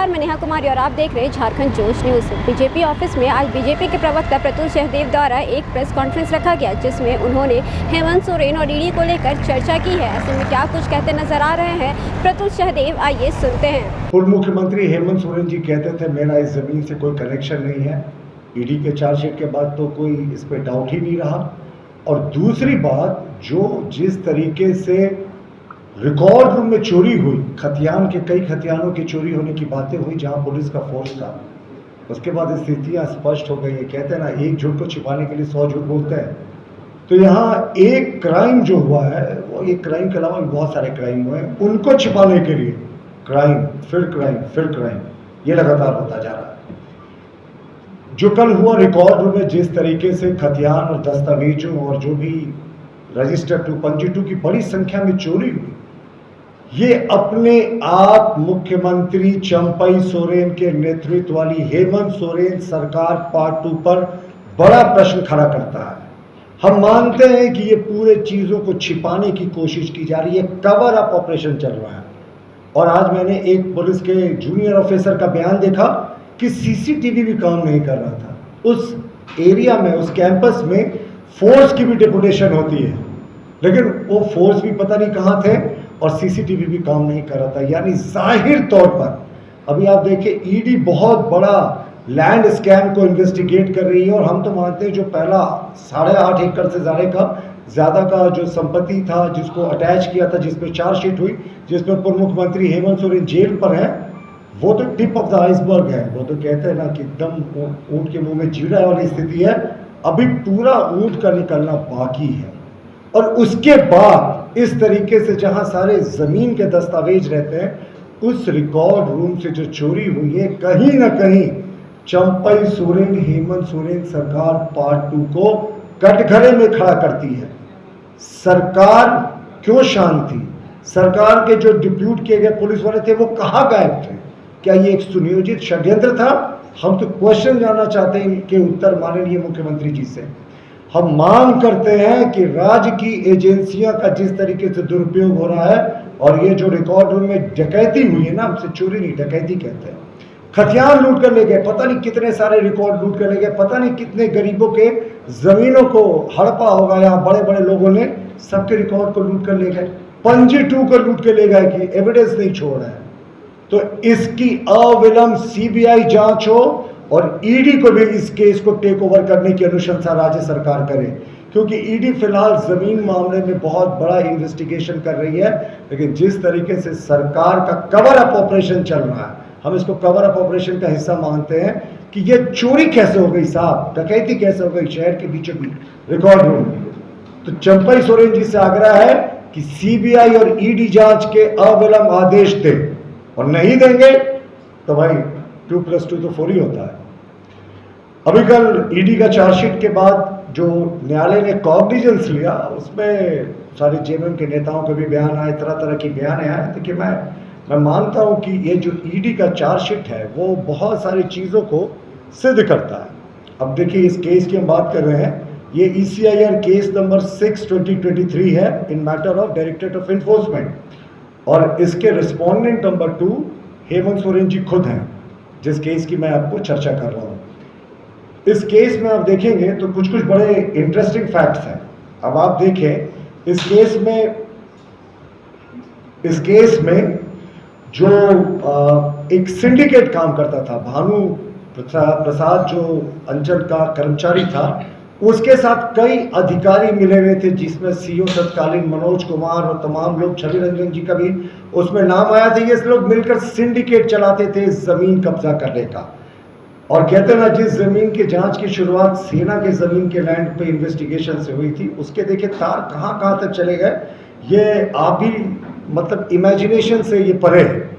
नमस्कार, मैं नेहा कुमारी और आप देख रहे हैं झारखंड जोश न्यूज़। बीजेपी ऑफिस में आज बीजेपी के प्रवक्ता प्रतुल सहदेव द्वारा एक प्रेस कॉन्फ्रेंस रखा गया, जिसमें उन्होंने हेमंत सोरेन और ईडी को लेकर चर्चा की है। ऐसे में क्या कुछ कहते नजर आ रहे हैं प्रतुल सहदेव, आइए सुनते हैं। पूर्व मुख्यमंत्री हेमंत सोरेन जी कहते थे मेरा इस जमीन से कोई कनेक्शन नहीं है। ईडी के चार्जशीट के बाद तो कोई इस पे डाउट ही नहीं रहा। और दूसरी बात, जो जिस तरीके से रिकॉर्ड रूम में चोरी हुई, खतियान के कई खतियानों की चोरी होने की बातें हुई जहां पुलिस का फोर्स था, उसके बाद स्थितियां स्पष्ट हो गई है। कहते हैं ना, एक झूठ को छिपाने के लिए 100 झूठ बोलते हैं। तो यहाँ एक क्राइम जो हुआ है, वो एक क्राइम के अलावा बहुत सारे क्राइम हुए हैं, उनको छिपाने के लिए क्राइम फिर क्राइम फिर क्राइम, ये लगातार होता जा रहा है। जो कल हुआ रिकॉर्ड रूम में, जिस तरीके से खतियान और दस्तावेजों और जो भी रजिस्टर 252 की बड़ी संख्या में चोरी हुई, ये अपने आप मुख्यमंत्री चंपई सोरेन के नेतृत्व वाली हेमंत सोरेन सरकार पार्ट 2 पर बड़ा प्रश्न खड़ा करता है। हम मानते हैं कि ये पूरे चीजों को छिपाने की कोशिश की जा रही है, कवर अप ऑपरेशन चल रहा है। और आज मैंने एक पुलिस के जूनियर ऑफिसर का बयान देखा कि सीसीटीवी भी काम नहीं कर रहा था। उस एरिया में, उस कैंपस में फोर्स की भी डेपुटेशन होती है, लेकिन वो फोर्स भी पता नहीं कहाँ थे और सीसीटीवी भी काम नहीं कर रहा था। यानी जाहिर तौर पर अभी आप देखिए, ईडी बहुत बड़ा लैंड स्कैम को इन्वेस्टिगेट कर रही है। और हम तो मानते हैं जो पहला 8.5 एकड़ से ज़्यादा का जो संपत्ति था, जिसको अटैच किया था, जिसपे चार्जशीट हुई, जिसमें पूर्व मुख्यमंत्री हेमंत सोरेन जेल पर है, वो तो टिप ऑफ द आइसबर्ग है। वो तो कहते हैं ना कि दम ऊंट के मुंह में जीरा वाली स्थिति है। अभी पूरा ऊंट का निकलना बाकी है। और उसके बाद इस तरीके से जहां सारे जमीन के दस्तावेज रहते हैं, उस रिकॉर्ड रूम से जो चोरी हुई है, कहीं ना कहीं चंपई सोरेन हेमंत सोरेन सरकार पार्ट 2 को कटघरे में खड़ा करती है। सरकार क्यों शांत थी? सरकार के जो डिप्यूट किए गए पुलिस वाले थे, वो कहाँ गायब थे? क्या ये एक सुनियोजित षड्यंत्र था? हम तो क्वेश्चन जानना चाहते हैं कि उत्तर माननीय मुख्यमंत्री जी से। हम मांग करते हैं कि राज्य की एजेंसियां का जिस तरीके से दुरुपयोग हो रहा है, और ये जो रिकॉर्ड रूम में डकैती हुई है ना, हमसे चोरी नहीं डकैती कहते हैं, खतियान लूट कर ले गए, पता नहीं कितने सारे रिकॉर्ड लूट कर ले गए, पता नहीं कितने गरीबों के जमीनों को हड़पा होगा। यहाँ बड़े बड़े लोगों ने सबके रिकॉर्ड को लूट कर ले गए, पंजी 2 कर लूट कर ले गए कि एविडेंस नहीं छोड़ रहा है। तो इसकी अविलंब सीबीआई जांच हो और ईडी को भी इस केस को टेक ओवर करने की अनुशंसा राज्य सरकार करे, क्योंकि ईडी फिलहाल जमीन मामले में बहुत बड़ा इन्वेस्टिगेशन कर रही है। लेकिन जिस तरीके से सरकार का कवर अप ऑपरेशन चल रहा है, हम इसको कवर अप ऑपरेशन का हिस्सा मानते हैं कि ये चोरी कैसे हो गई साहब, डकैती कैसे हो गई शहर के बीचों बीच रिकॉर्ड रूम में। तो चंपई सोरेन जी से आग्रह है कि सीबीआई और ईडी जांच के अविलंब आदेश दें, और नहीं देंगे तो भाई 2+2 तो 4 ही होता है। अभी कल ईडी का चार्जशीट के बाद जो न्यायालय ने कॉग्निजेंस लिया, उसमें सारे जेएमएम के नेताओं के भी बयान आए, तरह तरह की बयान आए। देखिए, मैं मानता हूं कि ये जो ईडी का चार्जशीट है, वो बहुत सारी चीज़ों को सिद्ध करता है। अब देखिए, इस केस की हम बात कर रहे हैं, ये ECIR केस नंबर 6/2023 है, इन matter of directorate of enforcement. और इसके रिस्पोंडेंट नंबर 2 हेमंत सोरेन जी खुद हैं, जिस केस की मैं आपको चर्चा कर रहा हूं। इस केस में आप देखेंगे तो कुछ बड़े इंटरेस्टिंग फैक्ट्स हैं। अब आप देखें, इस केस में जो एक सिंडिकेट काम करता था, भानु प्रसाद जो अंचल का कर्मचारी था, उसके साथ कई अधिकारी मिले हुए थे, जिसमें सीओ तत्कालीन मनोज कुमार और तमाम लोग, छवि रंजन जी का भी उसमें नाम आया था। ये लोग मिलकर सिंडिकेट चलाते थे जमीन कब्जा करने का। और कहते हैं ना, जिस जमीन की जांच की शुरुआत सेना के जमीन के लैंड पे इन्वेस्टिगेशन से हुई थी, उसके देखे तार कहाँ तक चले गए, ये आप ही मतलब इमेजिनेशन से ये परे है।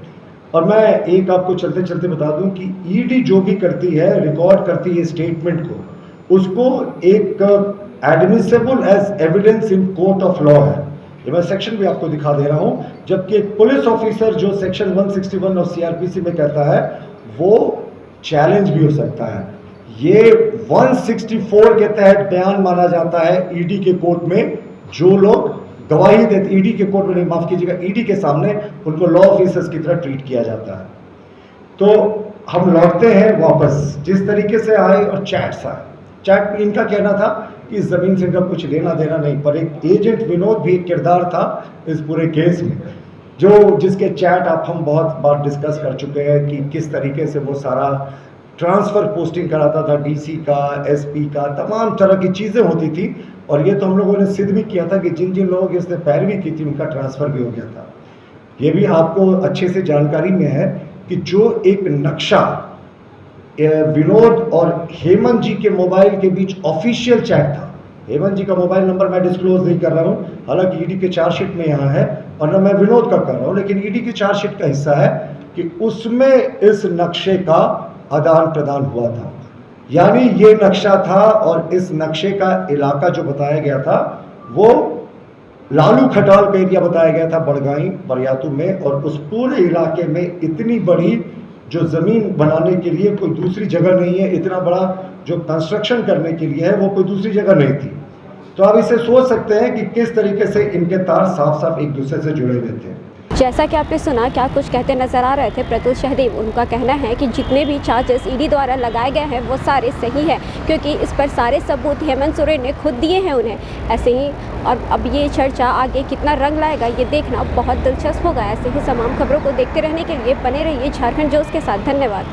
और मैं एक आपको चलते चलते बता दूं कि ईडी जो भी करती है, रिकॉर्ड करती है स्टेटमेंट को, उसको एक admissible as evidence in court of law है। ये मैं सेक्शन भी आपको दिखा दे रहा हूं। जबकि एक पुलिस ऑफिसर जो सेक्शन 161 ऑफ सीआरपीसी में कहता है, वो चैलेंज भी हो सकता है। ये 164 के तहत बयान माना जाता है ईडी के कोर्ट में। जो लोग गवाही देते, ईडी के कोर्ट में नहीं, माफ कीजिएगा, ईडी के सामने उनको लॉ ऑफिसर्स की तरह ट्रीट किया जाता है। तो हम लौटते हैं वापस, जिस तरीके से आए और चैट्स आए, चैट में इनका कहना था कि इस ज़मीन से इनका कुछ लेना देना नहीं, पर एक एजेंट विनोद भी एक किरदार था इस पूरे केस में, जो जिसके चैट आप हम बहुत बार डिस्कस कर चुके हैं कि किस तरीके से वो सारा ट्रांसफ़र पोस्टिंग कराता था, डीसी का, एसपी का, तमाम तरह की चीज़ें होती थी। और ये तो हम लोगों ने सिद्ध भी किया था कि जिन जिन लोगों की इसने पैरवी की थी उनका ट्रांसफ़र भी हो गया था। ये भी आपको अच्छे से जानकारी में है कि जो एक नक्शा विनोद और हेमंत जी के मोबाइल के बीच ऑफिशियल चैट था, हेमंत जी का मोबाइल नंबर मैं डिस्क्लोज नहीं कर रहा हूँ, हालांकि ईडी के चार्जशीट में यहाँ है, और न मैं विनोद का कर रहा हूँ, लेकिन ईडी की चार्जशीट का हिस्सा है कि उसमें इस नक्शे का आदान प्रदान हुआ था। यानी ये नक्शा था और इस नक्शे का इलाका जो बताया गया था वो लालू खटाल का एरिया बताया गया था, बड़गाई बरियातू में, और उस पूरे इलाके में इतनी बड़ी जो ज़मीन बनाने के लिए कोई दूसरी जगह नहीं है, इतना बड़ा जो कंस्ट्रक्शन करने के लिए है वो कोई दूसरी जगह नहीं थी। तो आप इसे सोच सकते हैं कि किस तरीके से इनके तार साफ साफ एक दूसरे से जुड़े हुए थे। जैसा कि आपने सुना, क्या कुछ कहते नजर आ रहे थे प्रतुल सहदेव। उनका कहना है कि जितने भी चार्जेस ईडी द्वारा लगाए गए हैं वो सारे सही है, क्योंकि इस पर सारे सबूत हेमंत सोरेन ने खुद दिए हैं उन्हें। ऐसे ही और अब ये चर्चा आगे कितना रंग लाएगा ये देखना बहुत दिलचस्प होगा। ऐसे ही तमाम खबरों को देखते रहने के लिए बने रहिए झारखंड जोश के साथ। धन्यवाद।